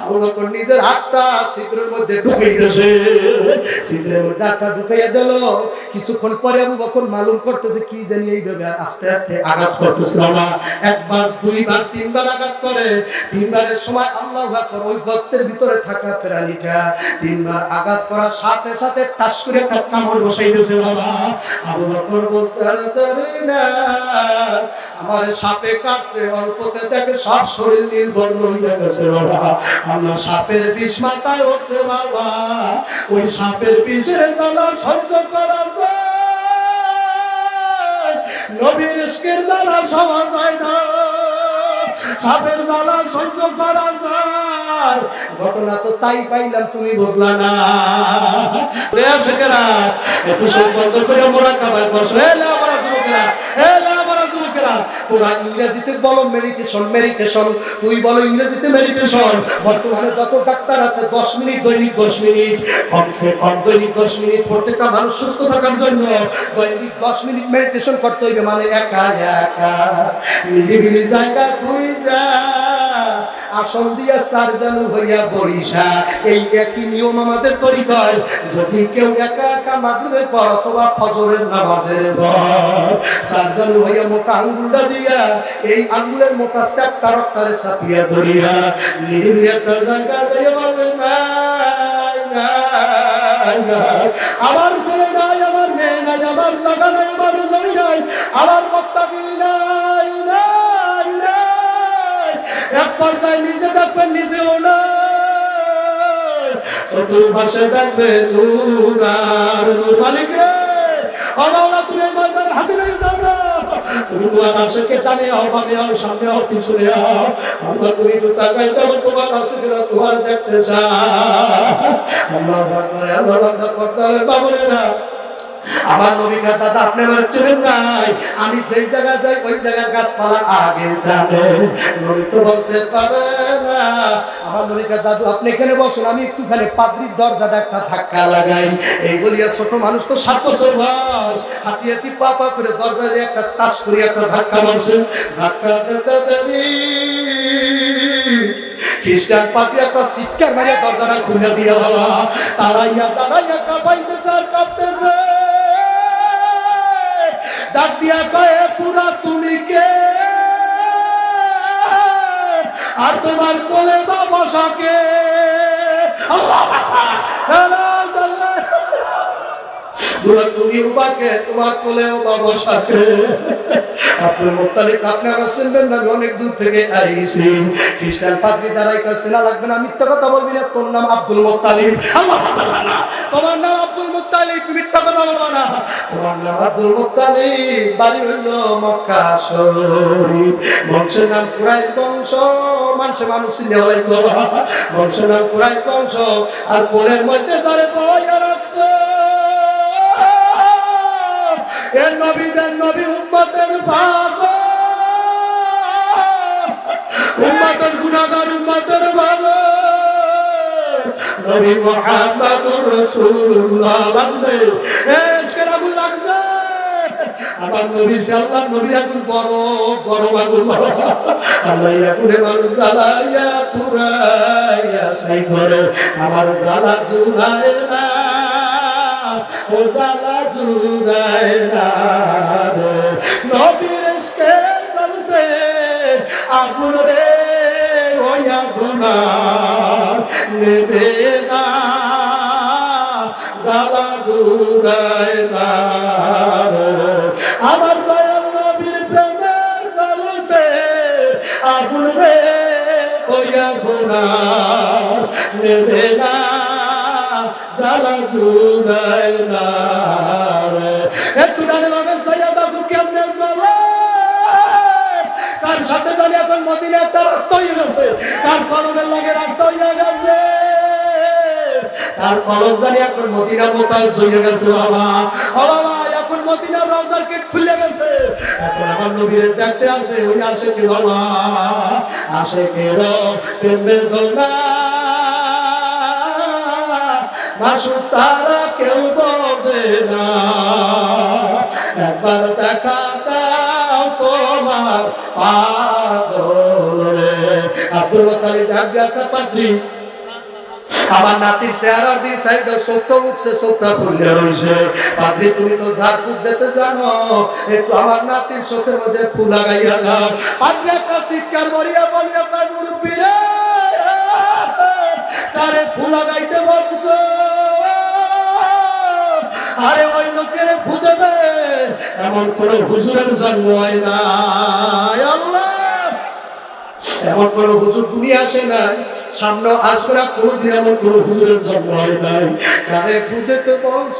আবু বকর নিজের হাতটা ছিদ্রের মধ্যে ঢুকাইতেছে, ছিদ্রের মধ্যে হাতটা ঢুকাইয়া দিল। কিছুক্ষণ পরে আবু বকর মালুম করতেছে কি জানি এইভাবে আস্তে আস্তে আঘাত করতেছে। বাবা একবার, দুইবার, তিনবার আঘাত করে। তিনবারের সময় আল্লাহু আকবার, ওই গর্তের ভিতরে থাকা প্রাণীটা তিনবার আঘাত করার সাথে সাথে টাস করে একটা কামড় বসাইতেছে। বাবা আবু বকর বুঝতে পারে না আমার সাপে কাটছে, অল্পতে দেখে সব শরীর নীল বর্ণ হইয়া গেছে। বাবা আল্লাহ সাপের বিষ মাথায় উঠছে। বাবা ওই সাপের বিষের জ্বালা সহ্য করা যায়, নবীর ইশকের জ্বালা সওয়া যায় না, সাপের জ্বালা সহ্য করা যায়। ঘটনা তো তাই পাইলাম, তুমি বুঝলা না। একটু চোখ বন্ধ করে মোরাকাবায় বসো। তোরা ইংরেজিতে বলো মেডিটেশন, মেডিটেশন, তুই বলো ইংরেজিতে মেডিটেশন। বর্তমানে যত ডাক্তার আছে 10 মিনিট দৈনিক, 10 মিনিট কমসে কম দৈনিক 10 মিনিট প্রত্যেকটা মানুষ সুস্থ থাকার জন্য দৈনিক 10 মিনিট মেডিটেশন করতে হইবে। মানে একা একা নিরিবিলি জায়গা খুঁজা আসন দিয়া সারজানু হইয়া বরিশা, এই একই নিয়ম আমাদের তরিকায়। যদি কেউ একা একা মাগরিবের পর অথবা ফজরের নামাজের পর সারজানু হইয়া মোটা আঙ্গুলটা দিয়া এই আঙ্গুলের মোটা চ্যাপটা রক্তারে চাপিয়া ধরিয়া নিরিবিলি একটা জায়গা যাইয়া বলবে না আমার ছেলে নাই, আমার মেয়ে নাই, আমার জায়গা নাই, আমার জমি নাই, আমার মুত্তাকি নাই, নাই নাই। এক পর্যায়ে নিচে দেখবেন নিজেও নাই, চতুর্পাশে দেখবেন নূর আর নূর। মালিক রে আল্লাহ তুমি এই ময়দানে হাজির হয়ে যাও না, তুমি তোমার আশিকে টানে অভাবে হও, সামনে হও, পিছনে হও। আল্লাহ তুমি তো তাকাই দাও, তোমার আশিকেরা তোমার দেখতে চায়। আল্লাহু আকবার। আল্লাহ বান্দা পর্দার বাবুরেরা, আমার নবী দাদা আপনি আমার চেনেন নাই, আমি যেই জায়গা যাই ওই জায়গার গাছপালা আগে জানে। নবী তো বলতে পারে না আমার নবী দাদু আপনি এখানে বসেন, আমি একটুখানি পাদ্রির দরজাটা একটা ধাক্কা লাগাই। এই বলিয়া ছোট মানুষ তো 7 বছর বয়স, হাতি হাতি পা পা করে দরজায় একটা টাস করে একটা ধাক্কা মারছে। ধাক্কা দিতে দেরি খ্রিস্টান পাপি একটা চিৎকার মারিয়া দরজাটা খুলে দিয়া হলো। তারাইয়া তারাইয়া কাঁপাইতেছে আর কাঁপতেছে, ডাক দিয়া কয়ে পুরা তুমি কে, আর তোমার কোলে বা বসাকে। আল্লাহু আকবার। তুমি উবাকে, তোমার কোলেও বা বসাকে। আব্দুল মুত্তালিব আপনারা শুনবেন না, অনেক দূর থেকে আইছি। খ্রিস্টান পাদ্রী দাঁড়াই কাছে না লাগবে না, মিথ্যা কথা বলবি না, তোর নাম আব্দুল মুত্তালিব। আল্লাহু আকবার। তোমার নাম আব্দুল মুত্তালিব, মিথ্যা কথা বলবা না। তোমার নাম আব্দুল মুত্তালিব, বাড়ি হইল মক্কা শরীফ, বংশের নাম কুরাইশ বংশ, মানুষ চিনতে হলাইছে বাবা, বংশের নাম কুরাইশ বংশ। আর কোলের মধ্যে যারে বইয়া রাখছে এ নবীদের নবী, উম্মতের পাগল, উম্মতের গুনাহগার, উম্মতের পাগল নবী মুহাম্মদুর রাসূলুল্লাহ। লাগছে এশকের আগুন লাগছে আমার নবী, আল্লাহর নবীর আগুন বড় বড় আগুন। আল্লাহ আগুনে মানুষ জ্বালাইয়া পুরাইয়া ছাই করে, আমার জ্বালা জুড়ায় না, ও জ্বালা জুড়ায় না। নবীর ইশকে জ্বলছে আগুন রে, ওই আগুন নেবে না, জ্বালা জুড়ায় না। আমার দয়াল নবীর প্রেমে জ্বলছে আগুন রে, ওই আগুন নেবে না, জ্বালা জুড়ায় না। একটু ডানে বামে সাইয়াদা কেমনে জ্বলে, কার সাথে জানি এখন মদিনা একটা রাস্তা হয়ে গেছে, কার কলমের লাগে রাস্তা হয়ে গেছে, কার কলম জানি এখন মদিনা মোতায় হয়ে গেছে। বাবা ও বাবা, এখন মদিনার রওজার গেট খুলে গেছে, এখন আমার নবীর দেখতে আছে ওই আশিকের বাবা, আশিকের প্রেমের দোলা মাসুদ সারা কেউ বোঝে না। একবার দেখা দাও তোমার পাগল রে। আব্দুল মুত্তালিব ডাক দিয়া পাদ্রী আমার নাতির চেহারার দিয়ে সাইডে চোখটা উঠছে, চোখটা খুললে রয়েছে। পাদ্রী তুমি তো ঝাড়ফুঁক দিতে জানো, একটু আমার নাতির চোখের মধ্যে ফুল লাগাইয়া দাও। পাদ্রী একটা চিৎকার বলিয়া বলিয়া কয় মুরব্বি রে, কারে ফুল লাগাইতে বলছো? আরে ওই লোকের ফু দেবে এমন কোন হুজুরের জন্ম হয় না। আল্লাহ, এমন কোন হুজুর দুনিয়া আসে নাই, সামনে আসবে না কোনদিন, এমন কোন হুজুরের জন্ম হয় নাই। কারে ফু দিতে বলছ?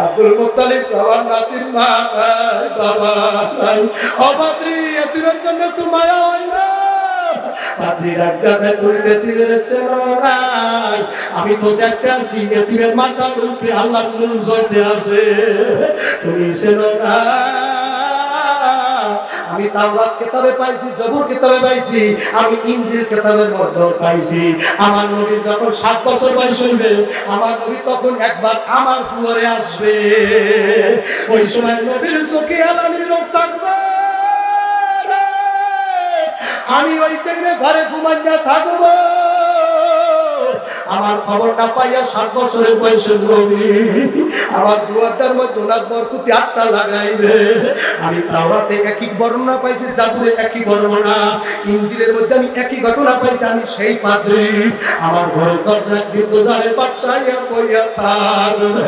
আব্দুল মুত্তালিব আমার নাতির মা নাই, বাবা নাই। ও পাদ্রী, এতিমের জন্য একটু মায়া হয় না? পাদ্রী ডাক্তার, তুমি এতিমের চেনো নাই? আমি তো দেখতে আসি এতিমের মাথার উপরে আল্লাহর নূর জ্বলতে আছে, তুমি চেনো না? আমি তাওরাত কিতাবে পাইছি, জবুর কিতাবে পাইছি, আমি ইনজিল কিতাবের মধ্যে পাইছি। আমার নবী যখন 7 বছর বয়স হইবে, আমার নবী তখন একবার আমার দুয়ারে আসবে। ওই সময় নবীর চোখে আলামি রোগ থাকবে, আমি ওই টাইমে ঘরে ঘুমাইয়া থাকবো। আমার খবর না পাইয়া 7 বছরের বয়সের নবী আমার দুয়ারটার মধ্যে ওনার বরকতি আটটা লাগাইবে। আমি তাওরাতে একই বর্ণনা পাইছি, জাবুরে একই বর্ণনা, ইনজিলের মধ্যে আমি একই ঘটনা পাইছি। আমি সেই পাদ্রী, আমার ঘরের দরজা একদিন দোজারে বাদশাইয়া কইয়া থাকবে।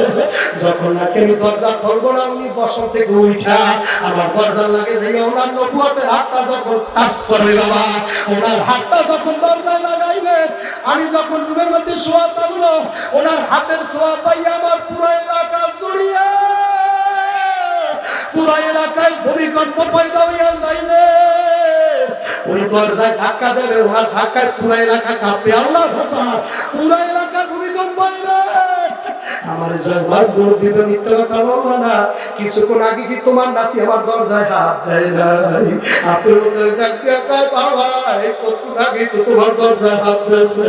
যখন নাকি আমি দরজা খুলবো না, উনি বসন থেকে উঠা আমার দরজা লাগে যে ওনার নবুয়তের হাতটা যখন টাচ করবে, বাবা ওনার হাতটা যখন দরজা লাগাইবে, আমি যখন রুমের মধ্যে শোয়া থাকবো, ওনার হাতের ছোঁয়া পাইয়া আমার পুরো এলাকা জড়িয়ে, পুরো এলাকায় ভূমিকম্প পয়দা হইয়া যাইবে। উনি দরজায় ধাক্কা দেবে, ওনার ধাক্কায় পুরো এলাকা কাঁপবে। আল্লাহ বাবা, পুরো এলাকা ভূমিকম্প হইবে। আমার জয়বার গুরু দিবে, মিথ্যা কথা বলবো না। কিছুক্ষণ আগে কি তোমার নাতি আমার দরজায় হাত দেয় নাই? আপনার ডাক দিয়া কয়, বাবা কতক্ষণ আগে তো তোমার দরজায় হাত দিয়েছে।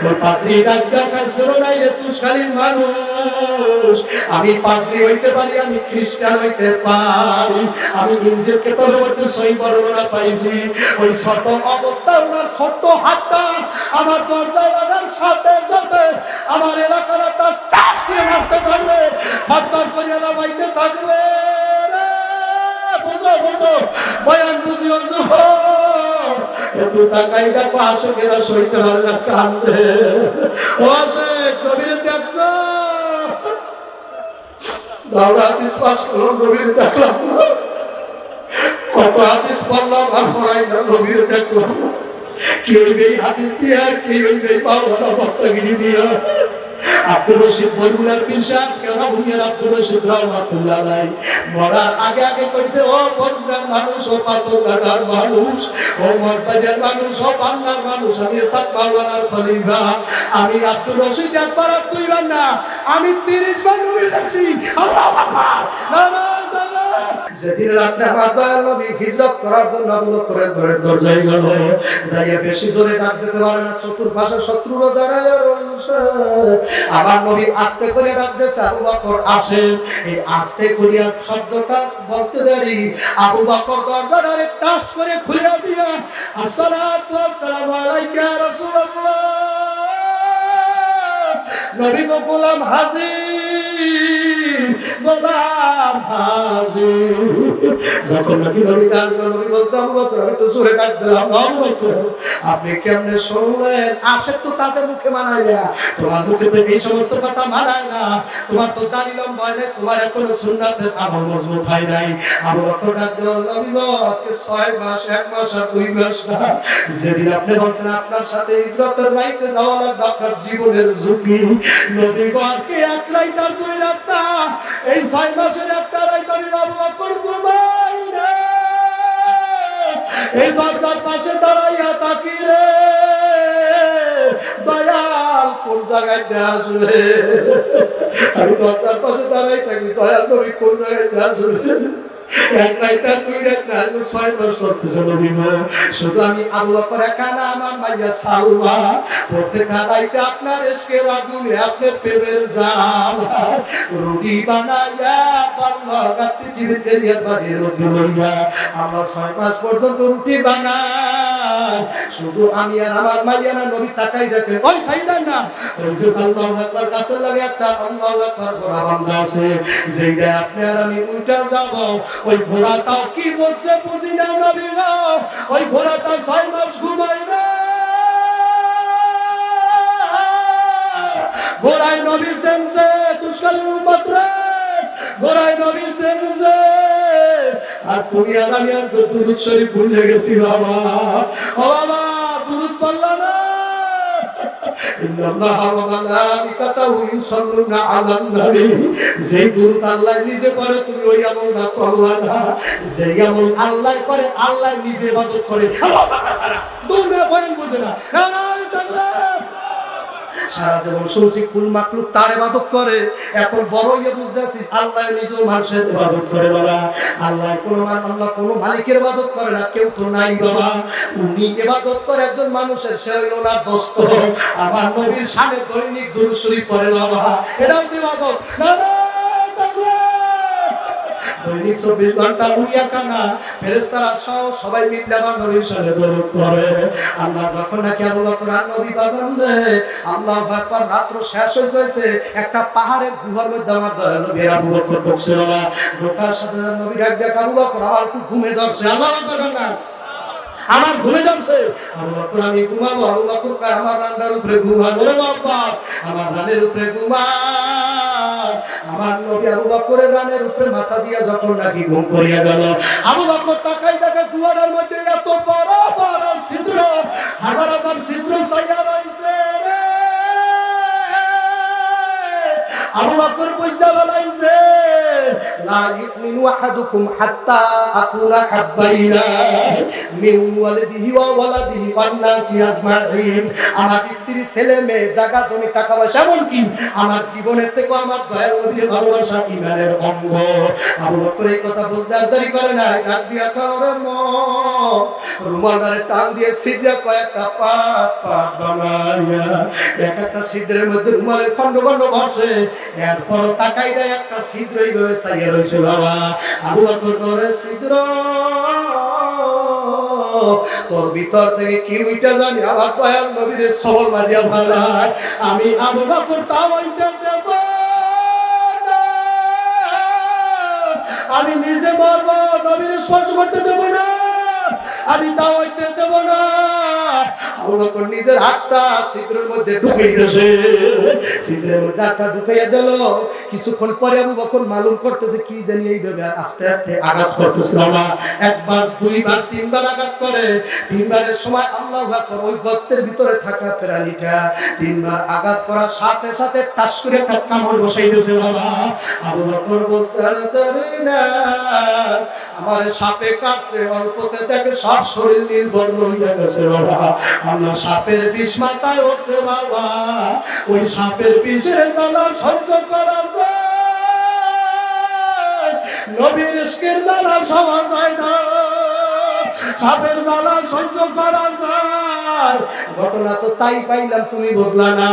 ওই পাদ্রী ডাক দিয়া কয়, শোনো নাই রে তুষকালীন মানুষ, আমি পাদ্রী হইতে পারি, আমি খ্রিস্টান হইতে পারি, আমি ইনজিল কিতাবের মধ্যে সহি বর্ণনা পাইছি। ওই ছোট অবস্থা ওনার ছোট্ট হাতটা আমার দরজায় লাগার সাথে সাথে আমার এলাকার টাস দিয়ে নাচতে থাকবে, ফাটফাট করে নামাইতে থাকবে। বুঝো বুঝো, বয়ান বুঝিও একটু তাকাই দেখো, আশেকেরা সইতে পারে না, কান্দে। ও আশেক, নবীরে দেখছো? দাওরা হাদিস পাস করো, নবীরে দেখলাম না। কত হাদিস পড়লাম আর পড়াই না, নবীরে দেখলাম না। কি হইবে হাদিস দিয়ে, আর কি হইবে বাবা বক্তাগিরি দিয়া? আব্দুর রশিদ বরগুনার পীর সাহেব কেনা ভূমিয়ার আব্দুর রশিদ রহমাতুল্লাহ আলাইহি মরার আগে আগে কইছে, ও বরগুনার মানুষ, ও পাথরঘাটার মানুষ, ও মরবাজার মানুষ, ও পান্নার মানুষ, আমি সাত মাওলানার খলিফা, আমি আব্দুর রশিদ একবার আর দুইবার না, আমি 30 বার নবী দেখছি। আল্লাহু আকবার, না না। যেদিন রাত্রে আমার দয়াল নবী হিজরত করার জন্য আবু বকরের ঘরের দরজায় গেল, যাইয়া বেশি জোরে ডাক দিতে পারে না, চতুর্পাশে শত্রুরা দাঁড়ায় রয়েছে। আমার নবী আস্তে করে ডাক দিয়েছে, আবু বকর আসেন। এই আস্তে করিয়া শব্দটা বলতে দেরি, আবু বকর দরজাটারে টাচ করে খুলে দিয়া, আসসালাতু ওয়াসসালামু আলাইকা ইয়া রাসূলুল্লাহ, নবী গো গোলাম হাজির, গোলাম হাজির। যখন নাকি নবী তার নবী বলতে, আবু বকর আমি তো জোরে ডাক দিলাম, আবু বকর আপনি কেমনে শুনলেন? আসে তো তাদের মুখে মানায় না, তোমার মুখে তো এই সমস্ত কথা মানায় না, তোমার তো দাড়ি লম্বা হয় নাই, তোমার এখনো সুন্নাতের আমল মজবুত হয় নাই। আবু বকর ডাক দিল, নবী গো আজকে 6 মাস, 1 মাস আর 2 মাস না, যেদিন আপনি বলছেন আপনার সাথে হিজরতের রাইতে যাওয়া লাগবে, আপনার জীবনের ঝুঁকি, নবী গো আজকে 1 রাত আর 2 রাত না, এই 6 মাসের 1টা রাত আমি আবু বকর ঘুমাই না, এই দরজার পাশে দাঁড়াইয়া থাকি রে, দয়াল কোন জায়গায় আসবে? আমি দরজার পাশে দাঁড়াই থাকি, দয়াল নবী কোন জায়গায় আসবে? 1 রাত আর 2 রাত না, 6 মাস চলতেছে নবী গো। শুধু আমি আবু বকর একা না, আমার মাইয়া সালমা প্রত্যেকটা রাইতে আপনার ইশকের আগুনে, আপনার প্রেমের জাল রুটি বানাইয়া বাংলা পৃথিবীর দেরিয়ার বাড়ির মধ্যে লইয়া আমরা 6 মাস পর্যন্ত রুটি বানাই। শুধু আমি আর আমার মাইয়ানা নবী তাকাই দেখেন ওই সাইদান না ওই যে আল্লাহু আকবার কাছে লাগে একটা আল্লাহু আকবার ঘোড়া বান্ধা আছে যেটা আপনি আর আমি উল্টা যাব ওই ঘোড়াটাও কি বলছে বুঝি না নবী গো ওই ঘোড়াটা 6 মাস ঘুমায় না ঘোড়ায় নবী সেনছে তুষ্কালের উম্মত রে ঘোড়ায় নবী সেনছে আর তুমি আর আমি আজকে দুরূদ শরীফ ভুলে গেছি বাবা ও বাবা দুরূদ পড়লা না ইন্নাল্লাহা ওয়া মালাইকাতাহু ইউসাল্লুনা আলান নবী যেই দুরূদ আল্লাহ নিজে পড়ে তুমি ওই আমলটা করলা না যেই আমল আল্লাহ করে আল্লাহ নিজে ইবাদত করে দূর না বলেন বুঝে না নারায়ে তাকবীর সারা জীবন শুনছি কুল মাকলুক তার ইবাদত করে এখন বড় হয়ে বুঝতেছি আল্লাহ নিজেও মানুষের ইবাদত করে বাবা আল্লাহ কোনো মালিকের ইবাদত করে না কেউ তো নাই বাবা উনি ইবাদত করে একজন মানুষের সে হইল না দোস্ত আমার নবীর শানে দৈনিক দুরূদ শরীফ পড়ে বাবা এটাও তো ইবাদত দৈনিক 24 ঘন্টা উইয়া কানা ফেরেশতারা সহ সবাই মিলে আমার নবীর শানে দরুদ পড়ে আল্লাহ যখন নাকি আবু বকর আর নবী বাজান রে আল্লাহু আকবার রাত্র শেষ হয়ে যাচ্ছে একটা পাহাড়ের গুহার মধ্যে আমার নবী আবু বকর ঢুকছে বাবা ঢোকার সাথে নবী ডাক দেয় আবু বকর আমার একটু ঘুমে ধরছে আল্লাহু আকবার না আমার ঘুমে যাচ্ছে আবু বকর আমি ঘুমাবো আবু বকর কয় আমার রান্নার উপরে ঘুমাবো রে বাবা আমার রানের উপরে ঘুমা আমার নবী আবু বকরের রানের উপরে মাথা দিয়া যখন নাকি ঘুম করিয়া গেল আবু বকর তাকাই দেখে কুয়ার মধ্যে এত বড় বড় ছিদ্র হাজার হাজার ছিদ্র ছাইয়া রইছে রে আবু বকর পয়সা বলাইছে লা ইউমিনু আহাদুকুম হাত্তা আকুনা হাব্বাইনা মিন ওয়ালিদিহি ওয়া ওয়ালাদিহি ওয়ান নাসি আজমাইন আমার স্ত্রী ছেলে মেয়ে জায়গা জমি টাকা পয়সা এমনকি আমার জীবনের থেকে আমার দয়ার নবীর ভালোবাসা ঈমানের অঙ্গ আবু বকর এই কথা বুঝতে আর দেরি করে না ডাক দিয়া করে রুমালের টান দিয়ে সিজা কয়েকটা পাট পাট বানাইয়া এক একটা ছিদ্রের মধ্যে রুমালের খন্ড খন্ড ভরছে এরপরও তাকাই দেয় একটা ছিদ্র এইভাবে ছাইয়া রয়েছে বাবা আবু বকর করে ছিদ্র তোর ভিতর থেকে কি উইটা জানি আমার দয়াল নবীর সবল মারিয়া ভাড়ায় আমি আবু বকর তাও ওইটা দেব না আমি নিজে মরবো নবীর স্পর্শ করতে দেব না আমি তাও ওইটা দেব না আবু বকর নিজের হাতটা ছিদ্রের মধ্যে ঢুকিয়ে দিয়েছে ছিদ্রের মধ্যে হাতটা ঢুকিয়ে দিল কিছুক্ষণ পরে আবু বকর মালুম করতেছে কি জানি এইভাবে আস্তে আস্তে আঘাত করতেছে বাবা একবার দুইবার তিনবার আঘাত করে তিনবারের সময় আল্লাহু আকবার ওই গর্তের ভিতরে থাকা প্রাণীটা তিনবার আঘাত করার সাথে সাথে টাস করে একটা কামড় বসাই দিয়েছে বাবা আবু বকর বুঝতে না আমার সাপে কাটছে অল্পতে দেখে সব শরীর নীল বর্ণ হয়ে গেছে বাবা আল্লাহ সাপের বিষ মাথায় উঠছে বাবা ওই সাপের বিষের জ্বালা সহ্য করা যায় নবীর ইশকের জ্বালা সহ্য যায় না সাপের জ্বালা সহ্য করা যায় ঘটনা তো তাই পাইলাম তুমি বুঝলা না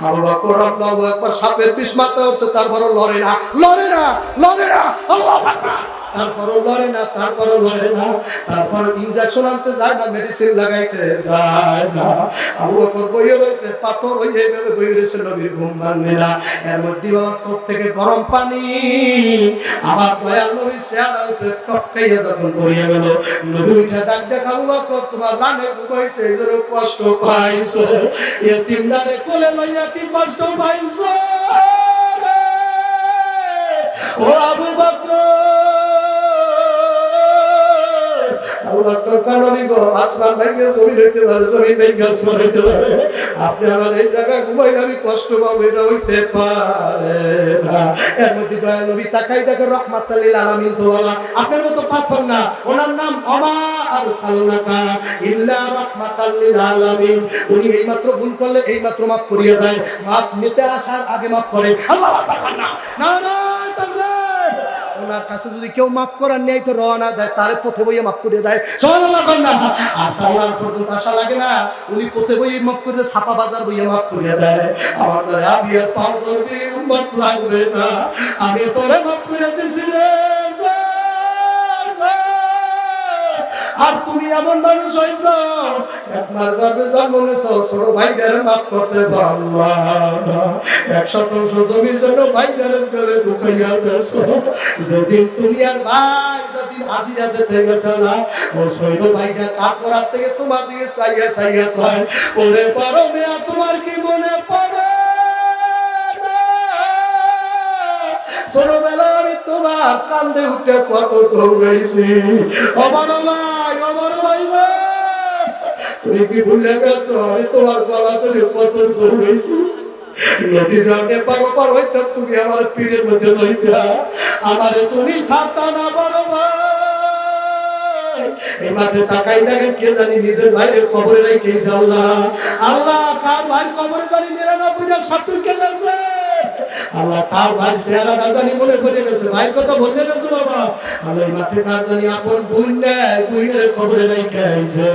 আবু বকর আল্লাহু আকবার সাপের বিষ মাথায় উঠছে তারপরও লড়ে না আল্লাহু আকবার তারপরও লড়ে না তারপর ইনজেকশন আনতে যায় না মেডিসিন লাগাইতে যায় না আবু বকর বইয়ে রয়েছে পাথর ওই এইভাবে বইয়ে রয়েছে নবীর ঘুম ভাঙবে না এর মধ্যে বাবা চোখ থেকে গরম পানি আমার দয়াল নবীর চেহারা উপরে টপকাইয়া যখন পড়িয়া গেল নবী উঠে ডাক দেখ আবু বকর তোমার রানে ঘুমাইছে এই জন্য কষ্ট পাইছো এতিমদারে কোলে লইয়া কি কষ্ট পাইছো ও আবু বকর আবু বকর কানবি গো আসমান ভেঙে জমিন হইতে পারে জমিন ভেঙে আসমান হইতে পারে আপনি আমার এই জায়গায় ঘুমাইলে আমি কষ্ট পাবো এটা হইতে পারে না এর মধ্যে দয়াল নবী তাকাই দেখে রাহমাতাল লিল আলামিন তো বাবা আপনার মতো পাথর না ওনার নাম ওমা আরসালনাকা ইল্লা রাহমাতাল লিল আলামিন উনি এইমাত্র ভুল করলে এইমাত্র মাফ করিয়ে দেয় মাফ নিতে আসার আগে মাফ করে আল্লাহু আকবার না না তাকবীর ওনার কাছে যদি কেউ মাফ করার নেই তো রওনা দেয় তার পথে বইয়ে মাফ করে দেয় সুবহানাল্লাহ না আর তার পর্যন্ত আশা লাগে না উনি পথে বইয়ে মাফ করে দেয় ছাপা বাজার বইয়ে মাফ করে দেয় আমার তোরে আমি আর পাও ধরবি উম্মত লাগবে না আমি তোরে মাফ করে দিছি রে আর তুমি এমন মানুষ হইছ একমার গর্ভে জন্ম নিয়েছ ছোট ভাইটারে মাফ করতে পারলা 100% জমির জন্য ভাইটারে ছেলে ঢুকাইয়া গেছো যেদিন তুমি আর ভাই যেদিন হাজিরা দিতে গেছে না ও ছোট ভাইটা কাঠ করার থেকে তোমার দিকে চাইয়া চাইয়া কয় ওরে পারো মেয়া তোমার কি মনে পড়ে ছোটবেলা আমি তোমার কান্দে উঠে কত দৌড়াইছি আমার ভাই তুমি কি ভুলে গেছো আমি তোমার গলা ধরে কত দৌড়াইছি নদী যাকে পার হইতাম তুমি আমার পিঠের মধ্যে লইতা আমারে তুমি ছাড়তা না বড় ভাই এই মাঠে তাকাই দেখেন কে জানি নিজের ভাইয়ের কবরে রেখে আল্লাহ কার ভাই কবরে জানি 99টা সব ঢুকে গেছে আল্লাহ কার ভাই চেহারা না জানি মনে পড়ে গেছে ভাই কথা বলতে গেছে বাবা আল্লাহ এই মাঠে কার জানি আপন বোন নেই বোনের কবরে রেখে আইছে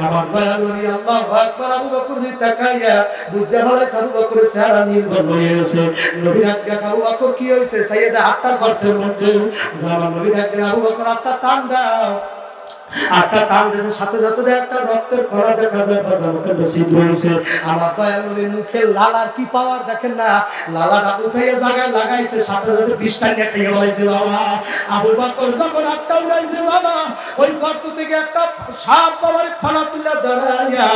আমার দয়াল নবী আল্লাহু আকবার আবু বকর তাকাইয়া বুঝতে পারলে আবু বকরের চেহারা নীল বর্ণ হয়ে গেছে নবী ডাক আবু বকর কি হইছে সাইয়েদা হাতটা গর্তের মধ্যে জামান নবী ডাক আবু বকর হাতটা টান দাও আটটা টান দিয়েছে সাথে সাথে একটা রক্তের কণা দেখা যায় বাজার মুখে ছিদ্র হয়েছে আমার দয়াল নবীর মুখে লালার কি পাওয়ার দেখেন না লালাটা উঠাইয়া জায়গায় লাগাইছে সাথে সাথে 20টা নিয়ে খেয়ে বলাইছে বাবা আবু বকর যখন আটটা উড়াইছে বাবা ওই গর্ত থেকে একটা সাপ বাবার ফানা তুলে দাঁড়াইয়া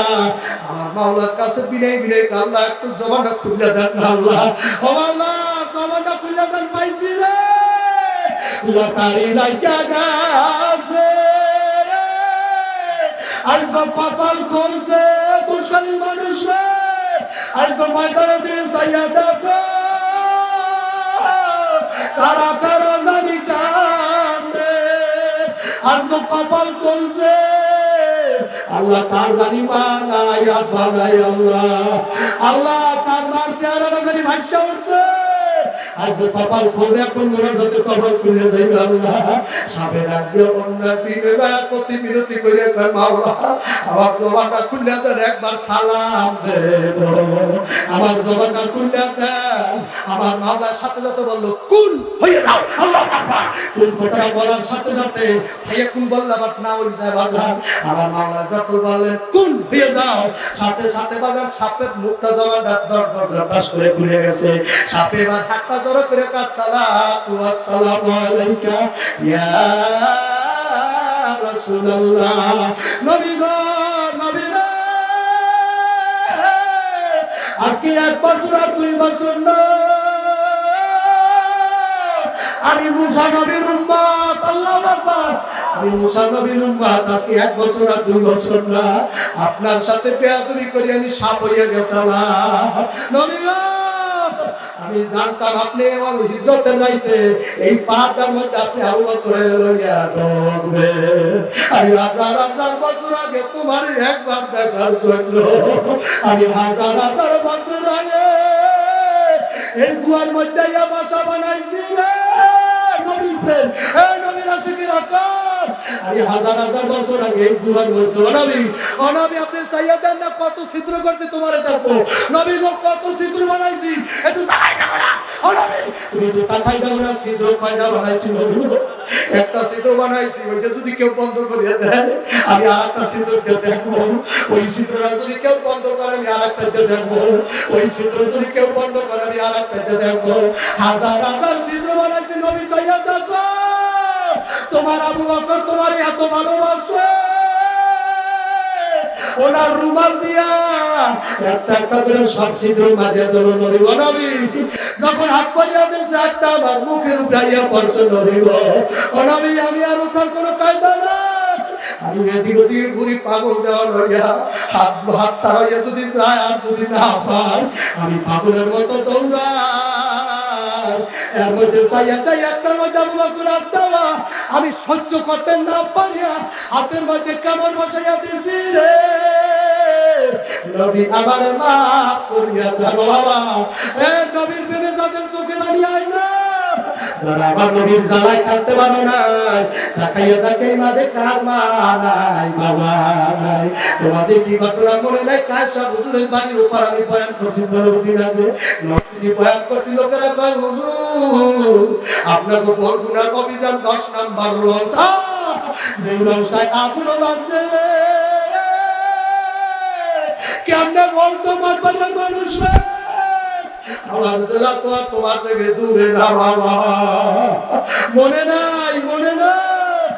আমার মাওলার কাছে বিনয় আল্লাহ একটু জবানটা খুলে দেন আল্লাহ ও আল্লাহ জবানটা খুলে দেন পাইছি রে লটারি লাগা গেছে আজকে কপাল খুলছে তুষারি মানুষ রে আজকে ময়দানে দিয়ে সাইয়া দেখো কারা কারা জানি কান্দে আজকে কপাল খুলছে আল্লাহ কার জানি বানাই আল্লাহ কার মার চেহারা জানি ভাষা উঠছে আজকে কপাল খুলবে এখন মনে যাতে কপাল খুলে যাইবে আল্লাহ সাপে ডাক দিয়ে অন্য বিনয় কতি বিরতি করে কয় মাওলা আমার জবানটা খুলে দেন একবার সালাম দে আমার জবানটা খুলে দেন আমার মাওলার সাথে সাথে বললো কুল হয়ে যাও আল্লাহ আকবার কুল কথাটা বলার সাথে সাথে ভাইয়া কুল বললা বাট না ওই যায় বাজার আমার মাওলা যখন বললেন কুল হয়ে যাও সাথে সাথে বাজার সাপের মুখটা জবানটা দর দর পাশ করে খুলে গেছে সাপে এবার হাতটা জড়ো করে আসসালাতু ওয়াসসালামু আলাইকা ইয়া রাসূলুল্লাহ নবী গো নবী রে আজকে 1 বছর আর 2 বছর না আমি মুসা নবীর উম্মত আল্লাহু আকবার আমি মুসা নবীর উম্মত আজকে 1 বছর আর 2 বছর না আপনার সাথে বেয়াদবি করে আমি সাপ হইয়া গেছিলাম নবী গো আমি জানতাম আপনি আমার হিজরতের রাইতে এই পাহাড়টার মধ্যে আপনি আবু বকরের লইয়া ঢুকবে আমি হাজার বছর আগে তোমার একবার দেখার জন্য আমি হাজার বছর আগে এই গুহার মধ্যে বাসা বানাইছি রে নবী প্রেম নবীর আশিকের আকার আমি হাজার বছর আগে এই গুহার মধ্যে নবী আপনি চাইয়া দেন না কত ছিদ্র করছে তোমার দেখো নবী গো কত ছিদ্র বানাইছি একটু তাকাই দেখো না নবী তুমি তো তাকাই দেখো না ছিদ্র কয়টা বানাইছি নবী একটা ছিদ্র বানাইছি ওইটা যদি কেউ বন্ধ করে দেয় আমি আরেকটা ছিদ্র দেখবো ওই ছিদ্রটা যদি কেউ বন্ধ করে আমি আরেকটা দেখবো ওই ছিদ্র যদি কেউ বন্ধ করে আমি আরেকটা দেখবো হাজার ছিদ্র বানাইছি নবী চাইয়া দেখো তোমার আবু বকর তোমার এত ভালোবাসে ওনার রুমাল দিয়া একটা করে সব ছিদ্র মারিয়া দিল নবী গো নবী যখন হাত পাইয়া দিয়েছে একটা আমার মুখের উপরাইয়া পড়ছে নবী গো ও নবী আমি আর ওঠার কোনো কায়দা না আমি এদিক ওদিকে ঘুরি পাগল দেওয়া নইয়া হাত ছাড়াইয়া যদি যায় আর যদি না পাই আমি পাগলের মতো দৌড়াই এর মধ্যে চাইয়া দেয় একটার মধ্যে আবু বকর দেওয়া আমি সহ্য করতে না পারিয়া হাতের মধ্যে কেমন বসাইয়া দিছি রে নবী আমার মাফ করিয়া দাও বাবা এ নবীর প্রেমে যাদের চোখে পানি আয় না যারা আমার নবীর জ্বালায় কাটতে পারো না তাকাইয়া তাকাই মাদে কার মা নাই বাবা নাই তোমাদের কি ঘটনা মনে নাই কায়সা হুজুরের বাড়ির উপর আমি বয়ান করছি পরবর্তীন আগে নবী বয়ান করছি লোকেরা কয় হুজুর আপনাকে বরগুনার অভিযান 10 নাম্বার রোজ যে লঞ্চটায় আগুন লাগছে রে, কেমনে বলছো মাঠবাজার মানুষ রে, আমার জেলা তো আর তোমার থেকে দূরে না বাবা, মনে নাই মনে নাই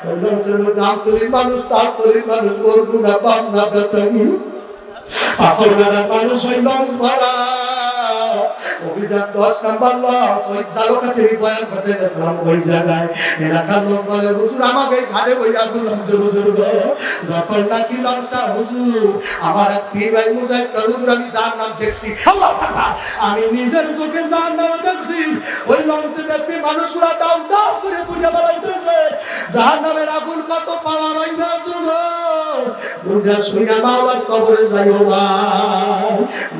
ওই লঞ্চের মধ্যে আমতলির মানুষ তালতলির মানুষ বরগুনা পাবনা বেতাগি পাথরঘাটার মানুষ ওই লঞ্চ ভরা অভিযান 10 নাম্বার লঞ্চ ওই চালকাতে বয়ান করতে গেছিলাম ওই জায়গায় এলাকার লোক বলে হুজুর আমাকে ঘাটে বই আগুন লাগছে হুজুর গো, যখন নাকি লঞ্চটা হুজুর আমার এক পীর ভাই মুজাহিদ কর হুজুর আমি যার নাম দেখছি আল্লাহ আমি নিজের চোখে যার নাম দেখছি ওই লঞ্চে দেখছি মানুষগুলা দাউ দাউ করে পুড়ে বেড়াইতেছে, যার নামের আগুন কত পাওয়ার ওই না শুনো বুঝা শুনে মাওলার কবরে যাইও ভাই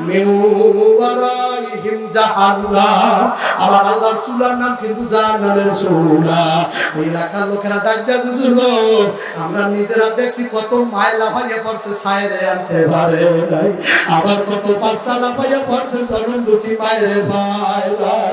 মেউবারাইহিম জাহান্নাম, আমার আল্লাহর সুলার নাম কিন্তু জাহান্নামের সুলা। ওই এলাকার লোকেরা ডাক দেয় হুজুর গো আমরা নিজেরা দেখছি কত মায়লা হইয়া পড়ছে ছায়রে আনতে পারে নাই, আবার কত বাচ্চা লাফাইয়া পড়ছে জনম দুঃখী মায়ের ভাই ভাই